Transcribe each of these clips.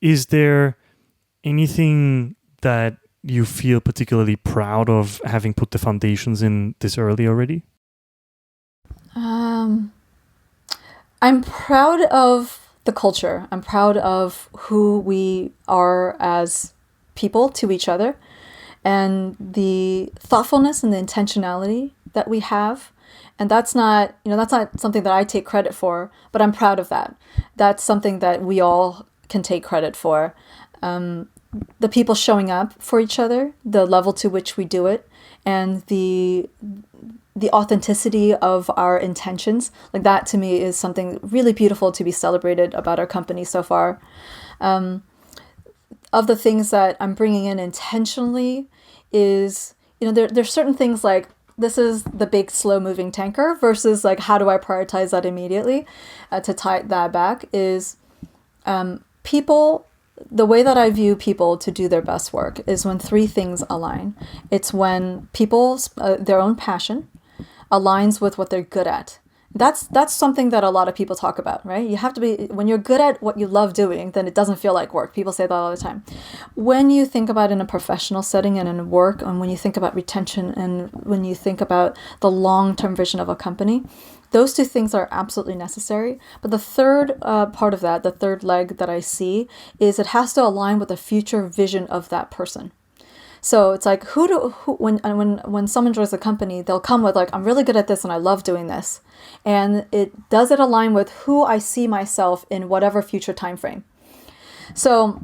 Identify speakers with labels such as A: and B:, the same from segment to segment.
A: is there anything that you feel particularly proud of having put the foundations in this early already?
B: I'm proud of the culture. I'm proud of who we are as people to each other, and the thoughtfulness and the intentionality that we have. And that's not something that I take credit for, but I'm proud of that. That's something that we all can take credit for. The people showing up for each other, the level to which we do it, and the authenticity of our intentions, like that to me is something really beautiful to be celebrated about our company so far. Of the things that I'm bringing in intentionally is, there's certain things like, this is the big slow moving tanker versus like, how do I prioritize that immediately? To tie that back is people. The way that I view people to do their best work is when three things align. It's when people's their own passion aligns with what they're good at. That's something that a lot of people talk about, right? You have to be, when you're good at what you love doing, then it doesn't feel like work. People say that all the time. When you think about in a professional setting and in work, and when you think about retention, and when you think about the long-term vision of a company, those two things are absolutely necessary. But the third part of that, the third leg that I see, is it has to align with the future vision of that person. So it's like, when someone joins a company, they'll come with like, I'm really good at this and I love doing this. And does it align with who I see myself in whatever future time frame? So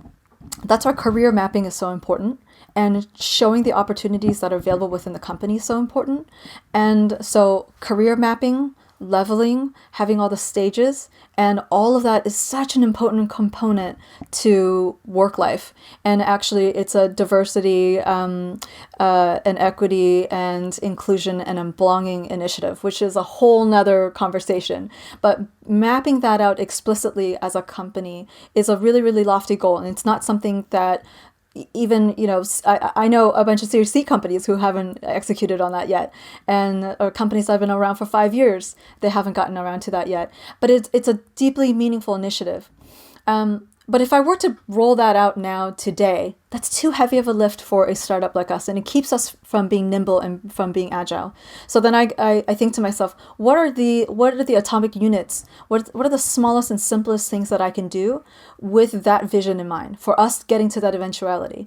B: that's why career mapping is so important, and showing the opportunities that are available within the company is so important. And so career mapping, leveling, having all the stages, and all of that is such an important component to work life. And actually, it's a diversity and equity and inclusion and belonging initiative, which is a whole nother conversation. But mapping that out explicitly as a company is a really, really lofty goal. And it's not something that even, I know a bunch of Series C companies who haven't executed on that yet, and companies that have been around for 5 years, they haven't gotten around to that yet. But it's a deeply meaningful initiative. But if I were to roll that out now today, that's too heavy of a lift for a startup like us, and it keeps us from being nimble and from being agile. So then I think to myself, what are the atomic units? What are the smallest and simplest things that I can do with that vision in mind for us getting to that eventuality?